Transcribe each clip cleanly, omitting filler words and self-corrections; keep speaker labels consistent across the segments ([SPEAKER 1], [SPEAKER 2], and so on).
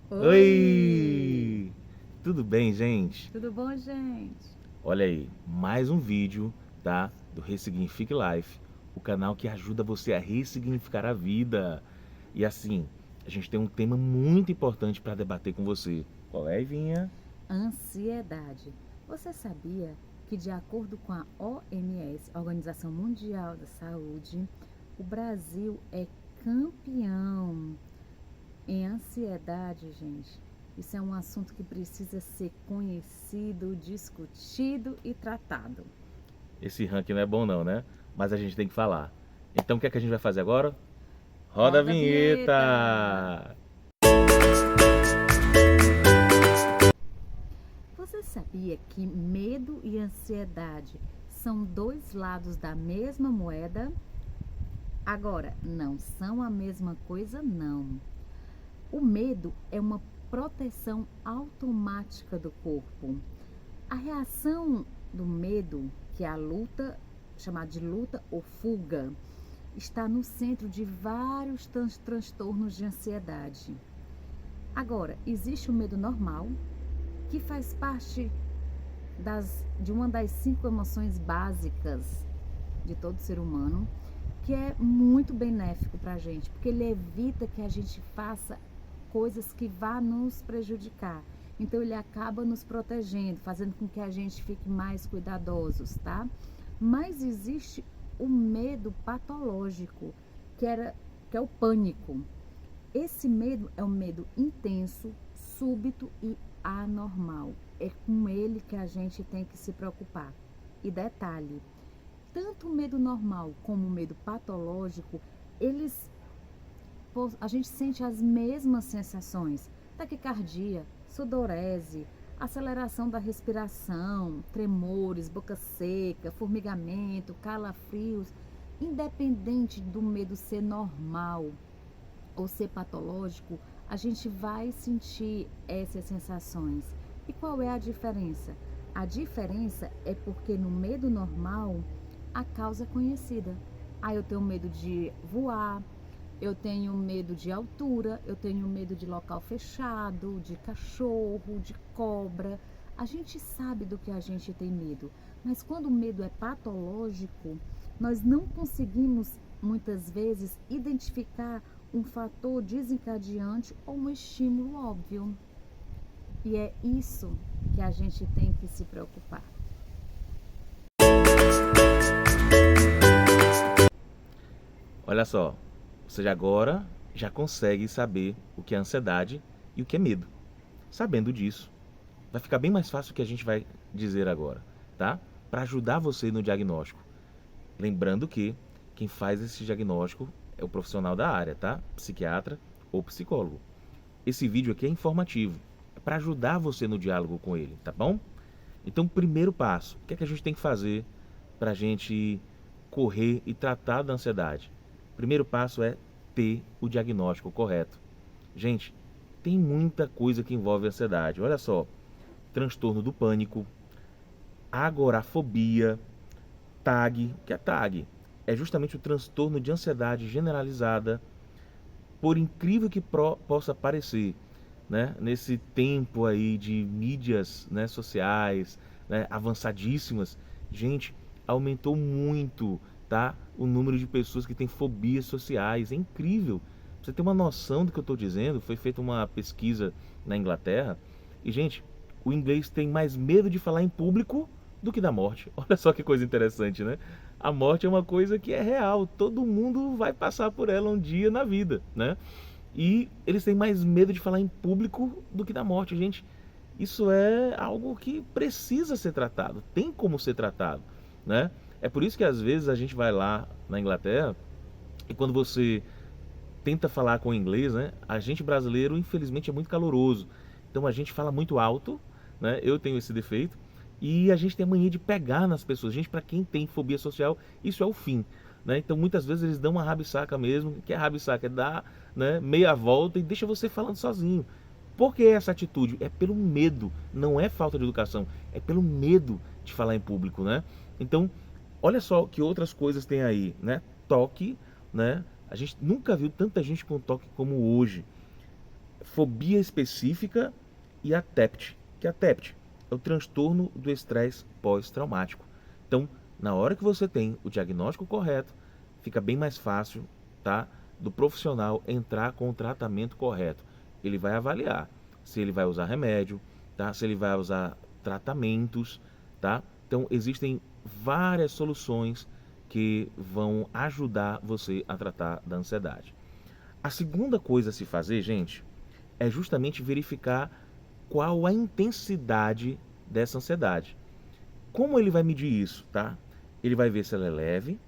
[SPEAKER 1] Oi!
[SPEAKER 2] Oi! Tudo bem, gente?
[SPEAKER 1] Tudo bom, gente?
[SPEAKER 2] Olha aí, mais um vídeo, tá? Do Ressignifique Life, o canal que ajuda você a ressignificar a vida. E assim, a gente tem um tema muito importante para debater com você. Qual é, Ivinha?
[SPEAKER 1] Ansiedade. Você sabia que, de acordo com a OMS, Organização Mundial da Saúde, o Brasil é campeão em ansiedade, gente? Isso é um assunto que precisa ser conhecido, discutido e tratado.
[SPEAKER 2] Esse ranking não é bom não, né? Mas a gente tem que falar. Então o que é que a gente vai fazer agora? Roda a
[SPEAKER 1] Roda a vinheta!
[SPEAKER 2] vinheta!
[SPEAKER 1] Você sabia que medo e ansiedade são dois lados da mesma moeda? Agora, não são a mesma coisa, não. O medo é uma proteção automática do corpo. A reação do medo, que é a luta, chamada de luta ou fuga, está no centro de vários transtornos de ansiedade. Agora, existe o medo normal, que faz parte de uma das 5 emoções básicas de todo ser humano, que é muito benéfico para a gente, porque ele evita que a gente faça coisas que vá nos prejudicar. Então ele acaba nos protegendo, fazendo com que a gente fique mais cuidadosos, tá? Mas existe o medo patológico, que é o pânico. Esse medo é um medo intenso, súbito e anormal. É com ele que a gente tem que se preocupar. E detalhe, tanto o medo normal como o medo patológico, eles a gente sente as mesmas sensações: taquicardia, sudorese, aceleração da respiração, tremores, boca seca, formigamento, calafrios, independente do medo ser normal ou ser patológico, a gente vai sentir essas sensações. E qual é a diferença? A diferença é porque no medo normal a causa é conhecida. Eu tenho medo de voar, eu tenho medo de altura, eu tenho medo de local fechado, de cachorro, de cobra. A gente sabe do que a gente tem medo, mas quando o medo é patológico, nós não conseguimos muitas vezes identificar um fator desencadeante ou um estímulo óbvio. E é isso que a gente tem que se preocupar.
[SPEAKER 2] Olha só, você agora já consegue saber o que é ansiedade e o que é medo. Sabendo disso, vai ficar bem mais fácil o que a gente vai dizer agora, tá? Para ajudar você no diagnóstico. Lembrando que quem faz esse diagnóstico é o profissional da área, tá? Psiquiatra ou psicólogo. Esse vídeo aqui é informativo, é para ajudar você no diálogo com ele, tá bom? Então, primeiro passo, o que é que a gente tem que fazer para a gente correr e tratar da ansiedade? Primeiro passo é ter o diagnóstico correto. Gente, tem muita coisa que envolve ansiedade. Olha só, transtorno do pânico, agorafobia, TAG. O que é TAG? É justamente o transtorno de ansiedade generalizada, por incrível que possa parecer, né? Nesse tempo aí de mídias, né, sociais, né, avançadíssimas, gente, aumentou muito, tá? O número de pessoas que têm fobias sociais. É incrível. Pra você ter uma noção do que eu estou dizendo, foi feita uma pesquisa na Inglaterra e, gente, o inglês tem mais medo de falar em público do que da morte. Olha só que coisa interessante, né? A morte é uma coisa que é real, todo mundo vai passar por ela um dia na vida, né? E eles têm mais medo de falar em público do que da morte, gente. Isso é algo que precisa ser tratado, tem como ser tratado, né? É por isso que às vezes a gente vai lá na Inglaterra e quando você tenta falar com o inglês, né? A gente brasileiro, infelizmente, é muito caloroso. Então a gente fala muito alto, né? Eu tenho esse defeito. E a gente tem a mania de pegar nas pessoas. Gente, para quem tem fobia social, isso é o fim. Né? Então muitas vezes eles dão uma rabisaca mesmo. O que é rabisaca? É dar, né, meia volta e deixa você falando sozinho. Por que essa atitude? É pelo medo, não é falta de educação, é pelo medo de falar em público, né? Então, olha só que outras coisas tem aí, né? Toque, né? A gente nunca viu tanta gente com toque como hoje. fobia específica e a TEPT, que a TEPT é o transtorno do estresse pós-traumático. Então, na hora que você tem o diagnóstico correto, fica bem mais fácil, tá, do profissional entrar com o tratamento correto. Ele vai avaliar se ele vai usar remédio, tá, se ele vai usar tratamentos, tá? Então, existem várias soluções que vão ajudar você a tratar da ansiedade. A segunda coisa a se fazer, gente, é justamente verificar qual a intensidade dessa ansiedade. Como ele vai medir isso, tá? Ele vai ver se ela é leve,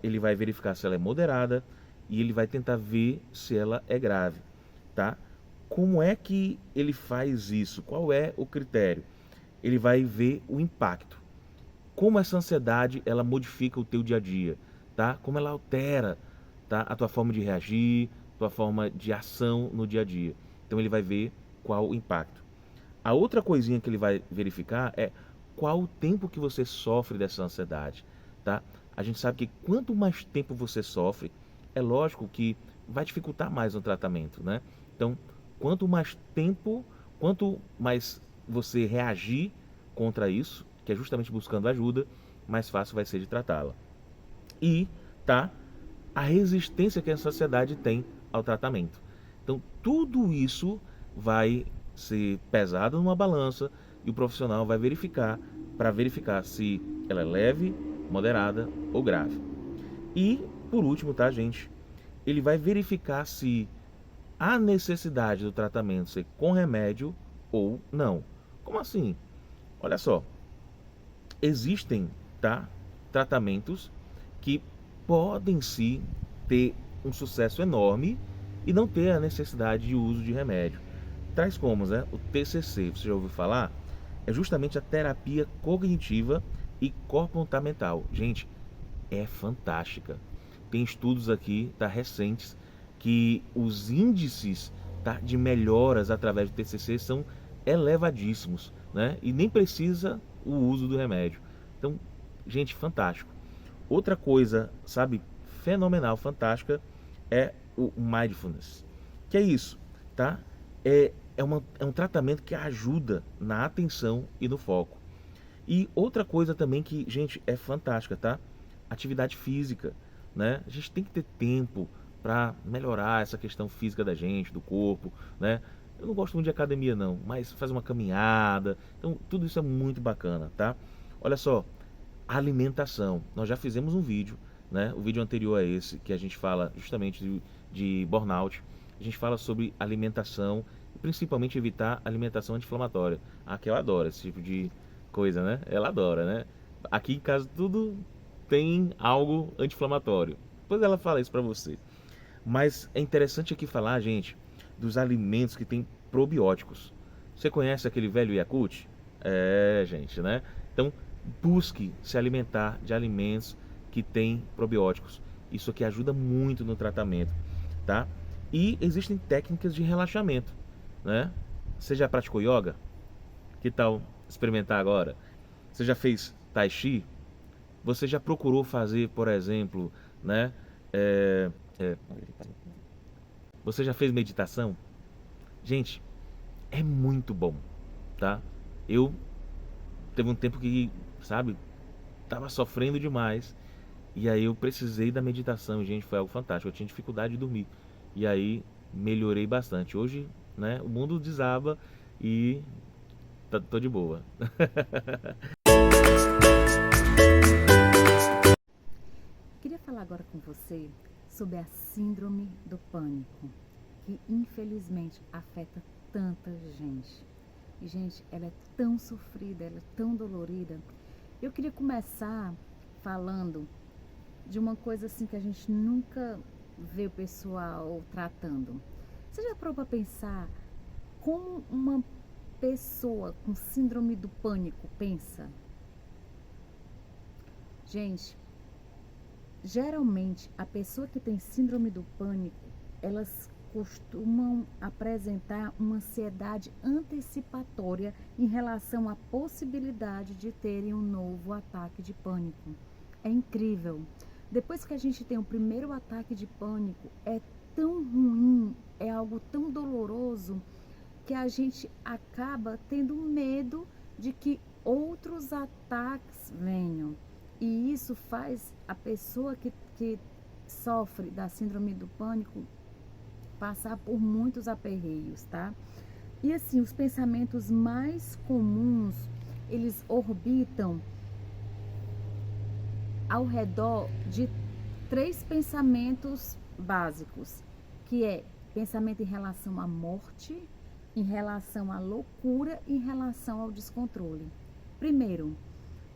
[SPEAKER 2] ele vai verificar se ela é moderada e ele vai tentar ver se ela é grave, tá? Como é que ele faz isso? Qual é o critério? Ele vai ver o impacto. Como essa ansiedade ela modifica o teu dia a dia, tá? Como ela altera, tá? A tua forma de reagir, tua forma de ação no dia a dia. Então ele vai ver qual o impacto. A outra coisinha que ele vai verificar é qual o tempo que você sofre dessa ansiedade, tá? A gente sabe que quanto mais tempo você sofre, é lógico que vai dificultar mais o tratamento, né? Então, quanto mais tempo, quanto mais você reagir contra isso, que é justamente buscando ajuda, mais fácil vai ser de tratá-la. E, tá, a resistência que a sociedade tem ao tratamento. Então, tudo isso vai ser pesado numa balança e o profissional vai verificar para verificar se ela é leve, moderada ou grave. E, por último, tá, gente? Ele vai verificar se há necessidade do tratamento ser com remédio ou não. Como assim? Olha só, existem, tá, tratamentos que podem sim ter um sucesso enorme e não ter a necessidade de uso de remédio. Tais como, né, o TCC, você já ouviu falar? É justamente a terapia cognitiva e comportamental. Gente, é fantástica. Tem estudos aqui, tá, recentes, que os índices, tá, de melhoras através do TCC são elevadíssimos, né? E nem precisa o uso do remédio. Então, gente, fantástico. Outra coisa, sabe, fenomenal, fantástica, é o mindfulness. Que é isso, tá? É um tratamento que ajuda na atenção e no foco. E outra coisa também que, gente, é fantástica, tá? Atividade física, né? A gente tem que ter tempo para melhorar essa questão física da gente, do corpo, né? Eu não gosto muito de academia não, mas fazer uma caminhada, então tudo isso é muito bacana, tá? Olha só, alimentação. Nós já fizemos um vídeo, né? O vídeo anterior a esse, que a gente fala justamente de burnout. A gente fala sobre alimentação e principalmente evitar alimentação anti-inflamatória. Ah, que eu adoro esse tipo de coisa, né? Ela adora, né? Aqui em casa tudo tem algo anti-inflamatório. Depois ela fala isso pra você. Mas é interessante aqui falar, gente, dos alimentos que tem probióticos. Você conhece aquele velho Yakult? É, gente, né? Então, busque se alimentar de alimentos que têm probióticos. Isso aqui ajuda muito no tratamento, tá? E existem técnicas de relaxamento, né? Você já praticou yoga? Que tal experimentar agora? Você já fez tai chi? Você já procurou fazer, por exemplo, né? é, é, Você já fez meditação? Gente, é muito bom, tá? Eu teve um tempo que, sabe, tava sofrendo demais e aí eu precisei da meditação, gente, foi algo fantástico. Eu tinha dificuldade de dormir e aí melhorei bastante. Hoje, né, o mundo desaba e tô de boa.
[SPEAKER 1] Queria falar agora com você sobre a síndrome do pânico, que infelizmente afeta tanta gente. E, gente, ela é tão sofrida, ela é tão dolorida. Eu queria começar falando de uma coisa assim que a gente nunca vê o pessoal tratando. Você já parou para pensar como uma pessoa com síndrome do pânico pensa? Gente, geralmente a pessoa que tem síndrome do pânico, elas costumam apresentar uma ansiedade antecipatória em relação à possibilidade de terem um novo ataque de pânico. É incrível. Depois que a gente tem o primeiro ataque de pânico, é tão ruim, é algo tão doloroso que a gente acaba tendo medo de que outros ataques venham. E isso faz a pessoa que sofre da síndrome do pânico passar por muitos aperreios, tá? E assim, os pensamentos mais comuns, eles orbitam ao redor de 3 pensamentos básicos, que é pensamento em relação à morte, em relação à loucura e em relação ao descontrole. Primeiro,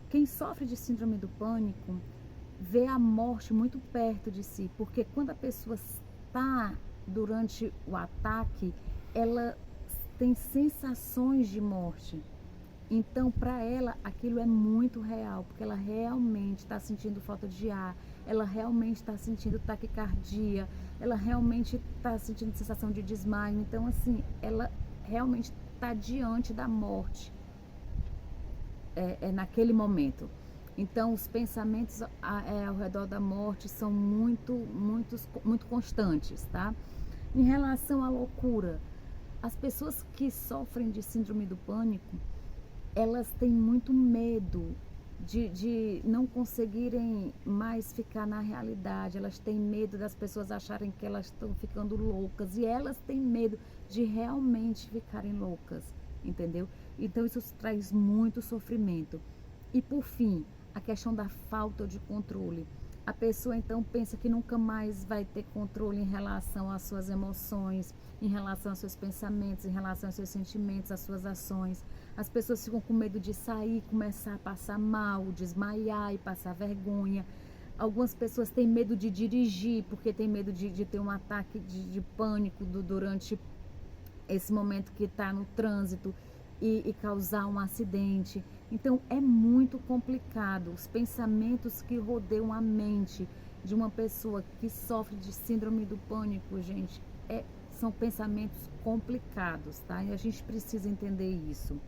[SPEAKER 1] quem sofre de síndrome do pânico vê a morte muito perto de si, porque quando a pessoa está durante o ataque, ela tem sensações de morte. Então, para ela, aquilo é muito real, porque ela realmente está sentindo falta de ar, ela realmente está sentindo taquicardia, ela realmente está sentindo sensação de desmaio. Então, assim, ela realmente está diante da morte naquele momento. Então, os pensamentos ao redor da morte são muito constantes, tá? Em relação à loucura, as pessoas que sofrem de síndrome do pânico, elas têm muito medo de não conseguirem mais ficar na realidade. Elas têm medo das pessoas acharem que elas estão ficando loucas, e elas têm medo de realmente ficarem loucas, entendeu? Então isso traz muito sofrimento. E por fim, a questão da falta de controle. A pessoa então pensa que nunca mais vai ter controle em relação às suas emoções, em relação aos seus pensamentos, em relação aos seus sentimentos, às suas ações. As pessoas ficam com medo de sair, começar a passar mal, desmaiar e passar vergonha. Algumas pessoas têm medo de dirigir, porque tem medo de ter um ataque de pânico durante esse momento que está no trânsito e causar um acidente. Então é muito complicado. Os pensamentos que rodeiam a mente de uma pessoa que sofre de síndrome do pânico, gente, são pensamentos complicados, tá? E a gente precisa entender isso.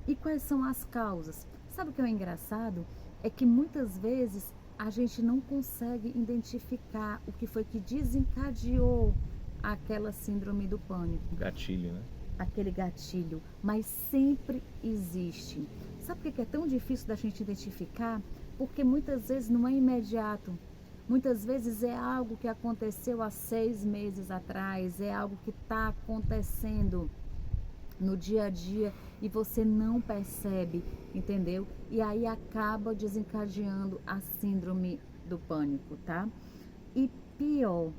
[SPEAKER 1] E quais são as causas? Sabe o que é engraçado? É que muitas vezes a gente não consegue identificar o que foi que desencadeou aquela síndrome do pânico.
[SPEAKER 2] Gatilho, né?
[SPEAKER 1] Aquele gatilho, mas sempre existe. Sabe por que é tão difícil da gente identificar? Porque muitas vezes não é imediato. Muitas vezes é algo que aconteceu há 6 meses atrás, é algo que está acontecendo no dia a dia e você não percebe, entendeu? E aí acaba desencadeando a síndrome do pânico, tá? E pior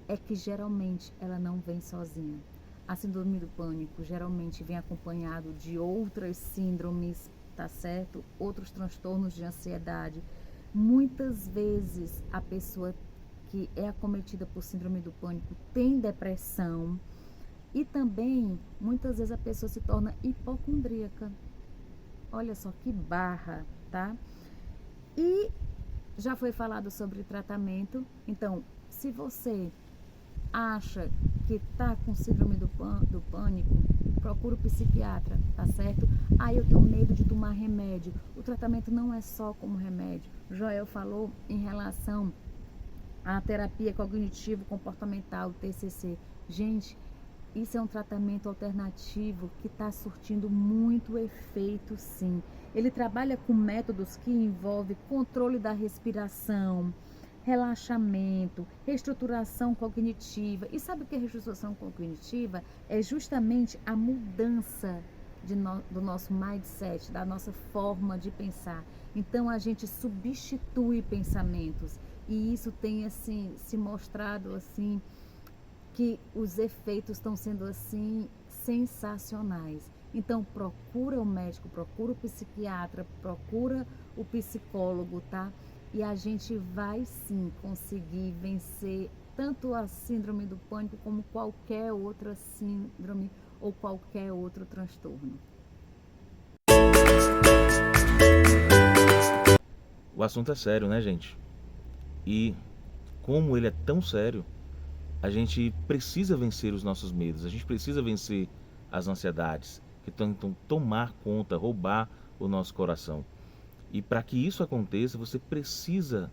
[SPEAKER 1] é que geralmente ela não vem sozinha. A síndrome do pânico geralmente vem acompanhado de outras síndromes, tá certo? Outros transtornos de ansiedade. Muitas vezes a pessoa que é acometida por síndrome do pânico tem depressão e também muitas vezes a pessoa se torna hipocondríaca. Olha só que barra, tá? E já foi falado sobre tratamento. Então, se você acha que está com síndrome do pânico, procura o psiquiatra, tá certo? Eu tenho medo de tomar remédio. O tratamento não é só como remédio. Joel falou em relação à terapia cognitivo-comportamental, TCC. Gente, isso é um tratamento alternativo que está surtindo muito efeito, sim. Ele trabalha com métodos que envolvem controle da respiração, relaxamento, reestruturação cognitiva. E sabe o que é reestruturação cognitiva? É justamente a mudança do nosso mindset, da nossa forma de pensar. Então a gente substitui pensamentos e isso tem assim se mostrado assim que os efeitos estão sendo assim sensacionais. Então procura o médico, procura o psiquiatra, procura o psicólogo, tá? E a gente vai sim conseguir vencer tanto a síndrome do pânico como qualquer outra síndrome ou qualquer outro transtorno.
[SPEAKER 2] O assunto é sério, né, gente? E como ele é tão sério, a gente precisa vencer os nossos medos, a gente precisa vencer as ansiedades que tentam tomar conta, roubar o nosso coração. E para que isso aconteça, você precisa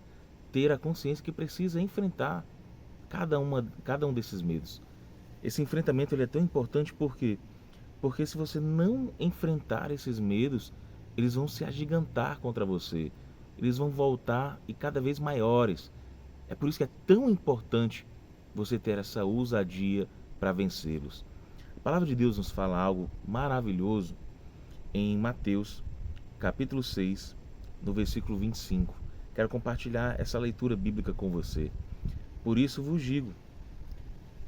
[SPEAKER 2] ter a consciência que precisa enfrentar cada um desses medos. Esse enfrentamento ele é tão importante porque se você não enfrentar esses medos, eles vão se agigantar contra você. Eles vão voltar e cada vez maiores. É por isso que é tão importante você ter essa ousadia para vencê-los. A palavra de Deus nos fala algo maravilhoso em Mateus, capítulo 6, no versículo 25. Quero compartilhar essa leitura bíblica com você. Por isso vos digo,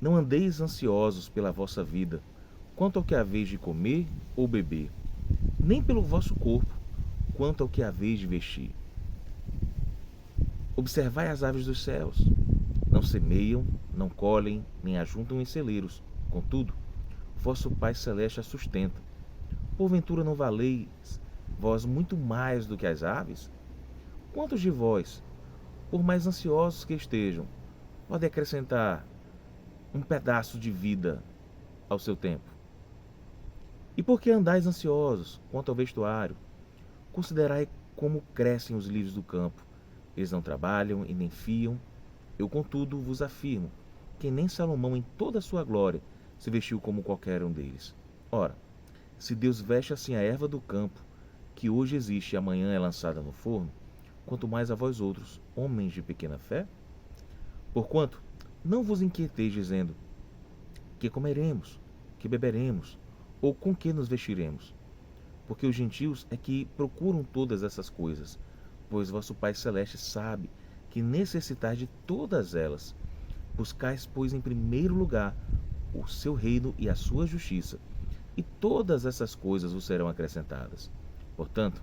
[SPEAKER 2] não andeis ansiosos pela vossa vida, quanto ao que haveis de comer ou beber, nem pelo vosso corpo, quanto ao que haveis de vestir. Observai as aves dos céus. Não semeiam, não colhem, nem ajuntam em celeiros. Contudo, vosso Pai Celeste as sustenta. Porventura não valeis vós muito mais do que as aves? Quantos de vós, por mais ansiosos que estejam, podem acrescentar um pedaço de vida ao seu tempo? E por que andais ansiosos quanto ao vestuário? Considerai como crescem os lírios do campo. Eles não trabalham e nem fiam. Eu, contudo, vos afirmo que nem Salomão, em toda a sua glória, se vestiu como qualquer um deles. Ora, se Deus veste assim a erva do campo, que hoje existe e amanhã é lançada no forno, quanto mais a vós outros, homens de pequena fé? Porquanto, não vos inquieteis dizendo, que comeremos, que beberemos, ou com que nos vestiremos? Porque os gentios é que procuram todas essas coisas, pois vosso Pai Celeste sabe que necessitais de todas elas. Buscais, pois, em primeiro lugar o seu reino e a sua justiça, e todas essas coisas vos serão acrescentadas. Portanto,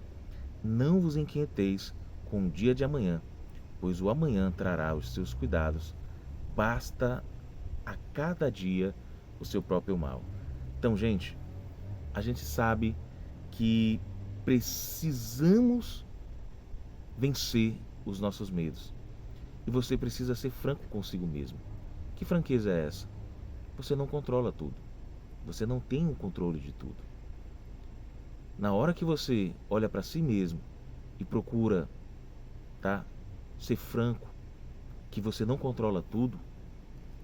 [SPEAKER 2] não vos inquieteis com o dia de amanhã, pois o amanhã trará os seus cuidados. Basta a cada dia o seu próprio mal. Então, gente, a gente sabe que precisamos vencer os nossos medos. E você precisa ser franco consigo mesmo. Que franqueza é essa? Você não controla tudo. Você não tem o controle de tudo. Na hora que você olha para si mesmo e procura, tá, ser franco, que você não controla tudo,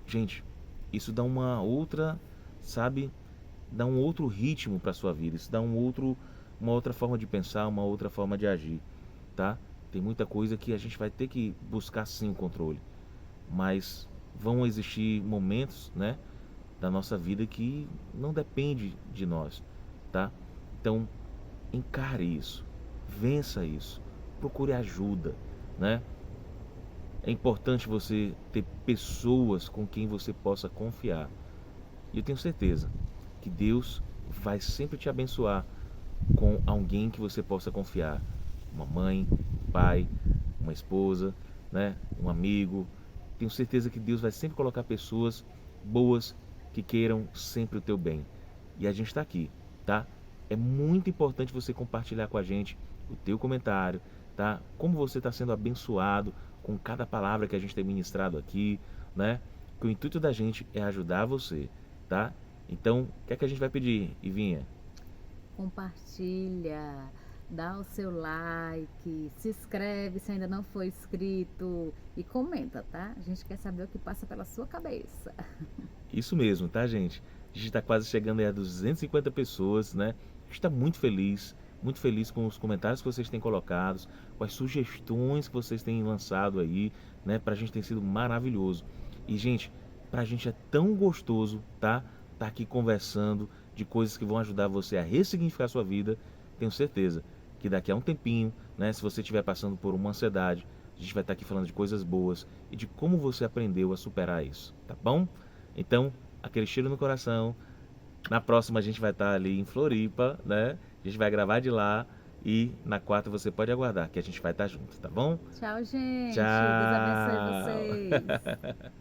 [SPEAKER 2] gente, isso dá uma outra, sabe, dá um outro ritmo para sua vida. Isso dá uma outra forma de pensar, uma outra forma de agir, tá? Tem muita coisa que a gente vai ter que buscar sim o controle, mas vão existir momentos, né, da nossa vida que não depende de nós, tá? Então, encare isso, vença isso, procure ajuda, né? É importante você ter pessoas com quem você possa confiar. E eu tenho certeza que Deus vai sempre te abençoar com alguém que você possa confiar. Uma mãe, um pai, uma esposa, né? Um amigo. Tenho certeza que Deus vai sempre colocar pessoas boas que queiram sempre o teu bem. E a gente está aqui, tá? É muito importante você compartilhar com a gente o teu comentário, tá? Como você está sendo abençoado com cada palavra que a gente tem ministrado aqui, né? Que o intuito da gente é ajudar você, tá? Então, o que é que a gente vai pedir, Ivinha?
[SPEAKER 1] Compartilha, dá o seu like, se inscreve se ainda não for inscrito e comenta, tá? A gente quer saber o que passa pela sua cabeça.
[SPEAKER 2] Isso mesmo, tá, gente? A gente está quase chegando aí a 250 pessoas, né? A gente está muito feliz com os comentários que vocês têm colocados, com as sugestões que vocês têm lançado aí, né? Pra gente tem sido maravilhoso. E, gente, pra gente é tão gostoso, tá? Tá aqui conversando de coisas que vão ajudar você a ressignificar a sua vida. Tenho certeza que daqui a um tempinho, né? Se você estiver passando por uma ansiedade, a gente vai estar aqui falando de coisas boas e de como você aprendeu a superar isso, tá bom? Então, aquele cheiro no coração. Na próxima a gente vai estar ali em Floripa, né? A gente vai gravar de lá e na quarta você pode aguardar que a gente vai estar junto, tá bom?
[SPEAKER 1] Tchau, gente. Deus
[SPEAKER 2] Tchau!
[SPEAKER 1] abençoe vocês.